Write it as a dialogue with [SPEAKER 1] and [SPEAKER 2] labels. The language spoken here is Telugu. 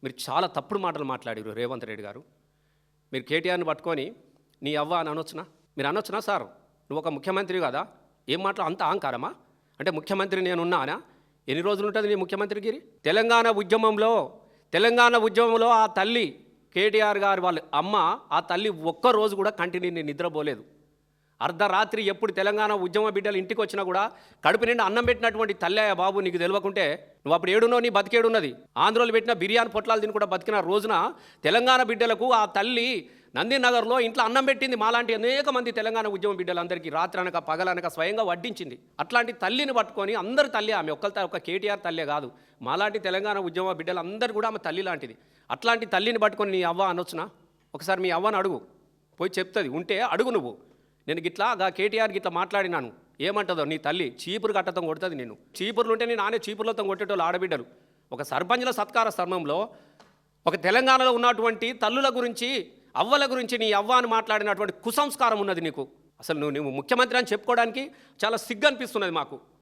[SPEAKER 1] మీరు చాలా తప్పుడు మాటలు మాట్లాడారు రేవంత్ రెడ్డి గారు. మీరు కేటీఆర్ని పట్టుకొని నీ అవ్వ అని అనొచ్చునా? మీరు అనొచ్చునా సార్? నువ్వు ఒక ముఖ్యమంత్రి కదా, ఏం మాటలు అంత అహంకారమా? అంటే ముఖ్యమంత్రి నేనున్నానా? ఎన్ని రోజులు ఉంటుంది నీ ముఖ్యమంత్రిగిరి? తెలంగాణ ఉద్యమంలో ఆ తల్లి కేటీఆర్ గారు వాళ్ళ అమ్మ, ఆ తల్లి ఒక్కరోజు కూడా కంటిన్యూ నిద్రపోలేదు. అర్ధరాత్రి ఎప్పుడు తెలంగాణ ఉద్యమ బిడ్డలు ఇంటికి వచ్చినా కూడా కడుపు నిండా అన్నం పెట్టినటువంటి తల్లయ్య బాబు, నీకు తెలియకుంటే నువ్వు అప్పుడు ఏడునో, నీ బతికేడున్నది. ఆంధ్రలో పెట్టిన బిర్యానీ పొట్లాలు తిని కూడా బతికిన రోజున తెలంగాణ బిడ్డలకు ఆ తల్లి నందినగర్లో ఇంట్లో అన్నం పెట్టింది. మాలాంటి అనేక మంది తెలంగాణ ఉద్యమ బిడ్డలందరికీ రాత్రనక పగలనక స్వయంగా వడ్డించింది. అట్లాంటి తల్లిని పట్టుకొని, అందరు తల్లి ఆమె, ఒక కేటీఆర్ తల్లే కాదు, మాలాంటి తెలంగాణ ఉద్యమ బిడ్డలందరూ కూడా ఆమె తల్లి లాంటిది. అట్లాంటి తల్లిని పట్టుకొని నీ అవ్వ అనొచ్చునా? ఒకసారి మీ అవ్వను అడుగు, పోయి చెప్తుంది, ఉంటే అడుగు నువ్వు. నేను గిట్లా కేటీఆర్ గిట్లా మాట్లాడినాను, ఏమంటుందో నీ తల్లి చీపురు కట్టతో కొడుతుంది. నేను చీపుర్లు ఉంటే నేను నానే చీపుర్లతో కొట్టేటోళ్ళు ఆడబిడ్డలు. ఒక సర్పంచ్ల సత్కార స్థర్మంలో ఒక తెలంగాణలో ఉన్నటువంటి తల్లుల గురించి, అవ్వల గురించి నీ అవ్వ అని మాట్లాడినటువంటి కుసంస్కారం ఉన్నది నీకు. అసలు నువ్వు ముఖ్యమంత్రి అని చెప్పుకోవడానికి చాలా సిగ్గు అనిపిస్తున్నది మాకు.